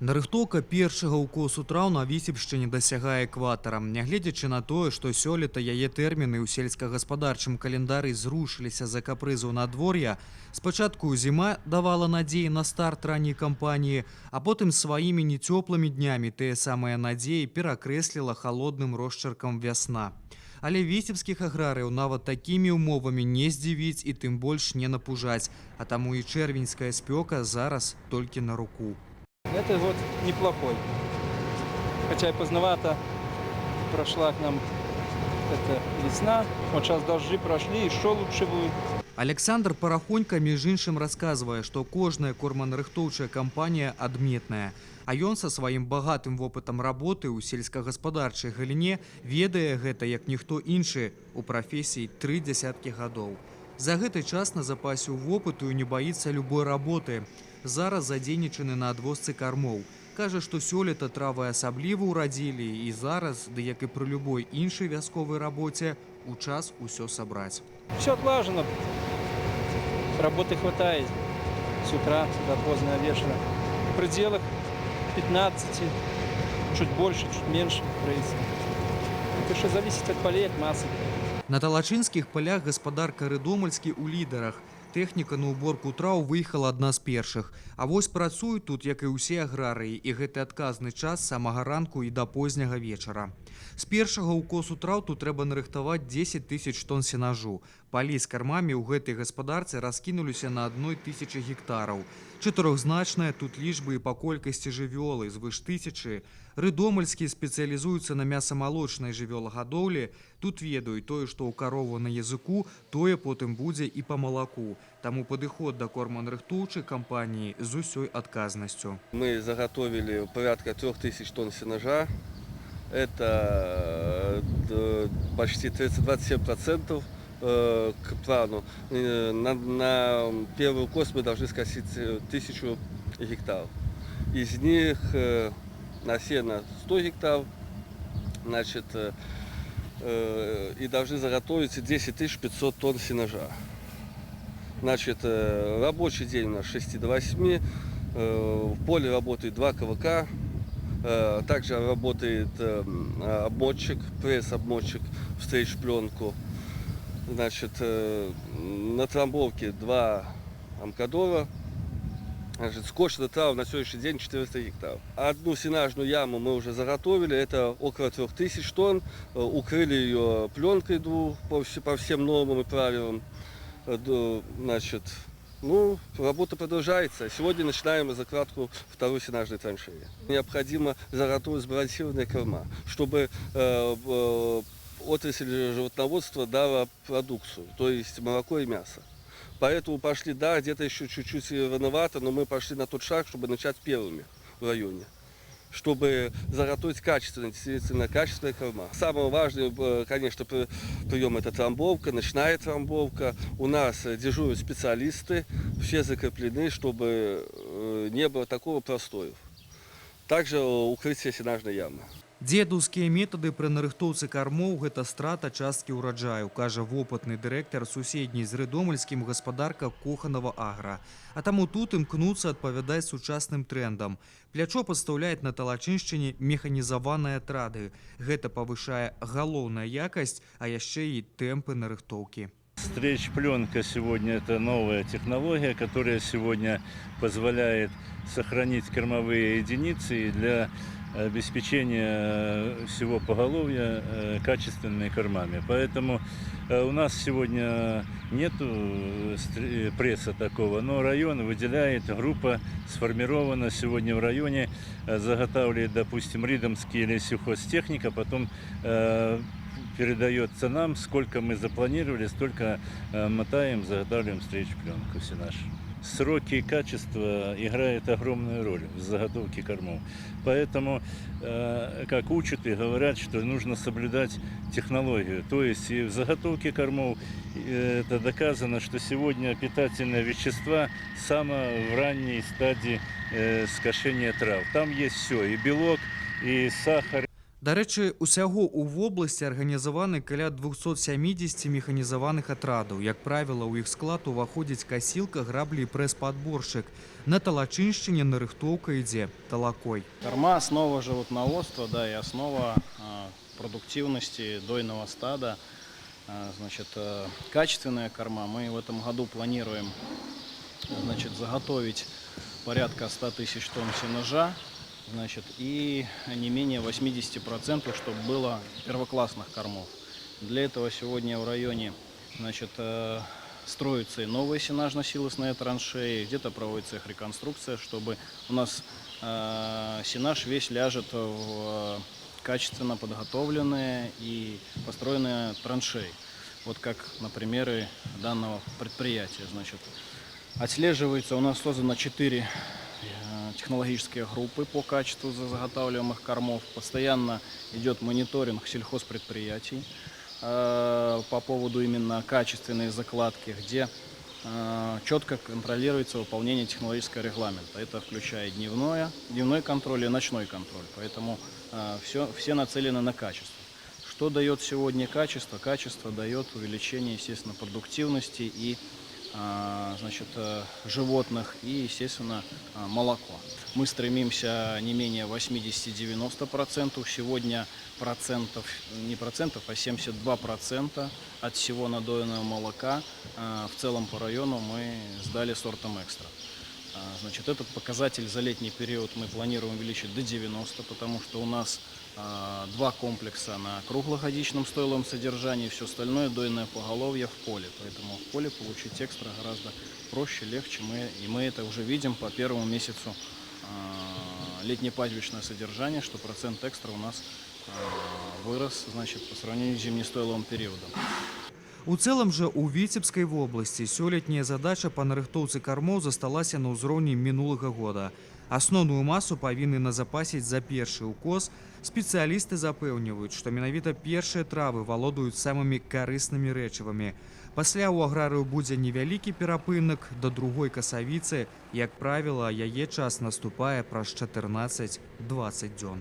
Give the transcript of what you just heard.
Нарыхтоўка першага ўкосу траў на Вісебшчыне дасягае экватара. Нягледзячы на тое, што сёлета яе тэрміны ў сельскагаспадарчым календары зрушыліся за капрызу надвор'я, спачатку зіма давала надзеі на старт ранняй кампаніі, а потым сваімі нецёплымі днямі тыя самыя надзеі перакрэсліла халодным росчыркам вясна. Але вісебскіх аграрыяў нават такімі ўмовамі не здзівіць і тым больш не напужаць, а таму і чэрвеньская спёка зараз толькі на руку. Этот год неплохой. Хотя и поздновато прошла к нам эта весна. Вот сейчас дожди прошли, еще лучше будет. Александр Парахонька, між іншым, расказвае, што кожная корманарыхтоўчая кампанія адметная. А ён са сваім багатым вопытам работы ў сельскагаспадарчай галіне ведае гэта як ніхто іншы у прафесіі 3 дзясяткі гадоў. За гэты час на запасе ў вопыту і не баіцца любой работы. Зараз задзейнічаны на адвозцы кармоў. Кажа, што сёлета травы асабліва ўрадзілі і зараз, ды як і пры любой іншай вясковай рабоце, у час усё сабраць. Все отлажено. Работы хватает с утра до позднего вечера. В пределах 15, чуть больше, чуть меньше. Это что зависит от полей, от массы. На талачынскіх палях гаспадарка Рыдомальскі ў лідарах. Тэхніка на уборку траў выехала адна з першых. А вось працуюць тут, як і ўсе аграрыі, і гэты адказны час з самага ранку і да позняга вечара. З першага ўкосу траў тут трэба нарыхтаваць 10 000 тонн сенажу. Палі з кармамі ў гэтай гаспадарцы раскінуліся на 1000 гектараў. Чатырохзначная тут лічбы і па колькасці жывёлы, звыш 1000. Рыдомальскі спецыялізуюцца на мясамалочнай жывёлагадоўлі. Тут ведаюць тое, што ў карову на языку, тое потым будзе і па малаку. Таму падыход да корманарыхтоўчай кампаніі з усёй адказнасцю. Мы заготовили порядка 3000 тонн сенажа. Это почти 27% к плану. На первый укос мы должны скосить 1000 гектаров. Из них на сено 100 гектаров, значит, и должны заготовить 10 500 тонн сенажа. Значит, рабочий день у нас с 6 до 8, в поле работает 2 КВК, также работает обмотчик, пресс-обмотчик в стрейч-пленку. Значит, на трамбовке 2 амкадора. Значит, скошена трава на сегодняшний день 400 гектаров. Одну сенажную яму мы уже заготовили, это около 3000 тонн. Укрыли ее пленкой по всем нормам и правилам. Значит, ну, работа продолжается. Сегодня начинаем закладку второй сенажной траншеи. Необходимо заготовить сбалансированные корма, чтобы отрасль животноводства дала продукцию, то есть молоко и мясо. Поэтому пошли, да, где-то еще чуть-чуть рановато, но мы пошли на тот шаг, чтобы начать первыми в районе. Чтобы заготовить действительно качественные корма. Самое важное, конечно, прием — это трамбовка, ночная трамбовка. У нас дежурят специалисты, все закреплены, чтобы не было такого простоев. Также укрытие сенажной ямы. Дзедаўскія метады пры нарыхтоўцы кармоў – гэта страта часткі ўраджаю, кажа вопытны дырэктар суседняй з Рыдомальскім гаспадарка Коханова Агра. А таму тут імкнуцца адпавядаць сучасным трендам. Плячо пастаўляюць на Талачыншчыне механізаваныя атрады. Гэта павышае галоўная якасць, а яшчэ і тэмпы нарыхтоўкі. Стрейч-пленка сегодня – это новая технология, которая сегодня позволяет сохранить кормовые единицы для обеспечения всего поголовья качественными кормами. Поэтому у нас сегодня нет пресса такого, но район выделяет, группа сформирована сегодня в районе, заготавливает, допустим, Ридомский или сельхозтехника, потом передается нам, сколько мы запланировали, столько мотаем, заготавливаем стрейч-пленку сенаж. Сроки и качество играют огромную роль в заготовке кормов. Поэтому, как учат и говорят, что нужно соблюдать технологию. То есть и в заготовке кормов это доказано, что сегодня питательные вещества самые в ранней стадии скошения трав. Там есть все, и белок, и сахар. Дарэчы, усяго ў вобласці арганізаваны каля 270 механізаваных атрадаў. Як правіла, у іх склад уваходзіць касілка, граблі і прэс-падборшчык. На талачыншчыне нарыхтоўка ідзе талакой. Корма – основа животноводства, да, и основа продуктивности дойного стада. Значит, качественная корма. Мы в этом году планируем, значит, заготовить порядка 100 тысяч тонн сенажа, значит, и не менее 80%, чтобы было первоклассных кормов. Для этого сегодня в районе, значит, строятся и новые сенажно-силосные траншеи, где-то проводится их реконструкция, чтобы у нас сенаж весь ляжет в качественно подготовленные и построенные траншеи. Вот как на примере данного предприятия. Значит, отслеживается, у нас создано 4 технологические группы по качеству заготавливаемых кормов. Постоянно идет мониторинг сельхозпредприятий по поводу именно качественной закладки, где четко контролируется выполнение технологического регламента. Это включает дневной контроль и ночной контроль. Поэтому все нацелены на качество. Что дает сегодня качество? Качество дает увеличение, естественно, продуктивности и значит, животных и, естественно, молоко. Мы стремимся не менее 80-90%. Сегодня не процентов, а 72% от всего надоенного молока в целом по району мы сдали сортом экстра. Значит, этот показатель за летний период мы планируем увеличить до 90%, потому что у нас 2 комплекса на круглогодичном стойловом содержании, все остальное дойное поголовье в поле. Поэтому в поле получить экстра гораздо проще, легче. И мы это уже видим по первому месяцу летнепазвичное содержание, что процент экстра у нас вырос, значит, по сравнению с зимнестойловым периодом. У цэлым жа ў Віцебскай вобласці сёлетняя задача па нарыхтоўцы кармоў засталася на ўзроўні мінулага года. Асноўную масу павінны назапасіць за першы ўкос. Спецыялісты запэўніваюць, што менавіта першыя травы валодаюць самымі карыснымі рэчывамі. Пасля ў аграрыю будзе невялікі перапынак да другой касавіцы. Як правіла, яе час наступае праз 14-20 дзён.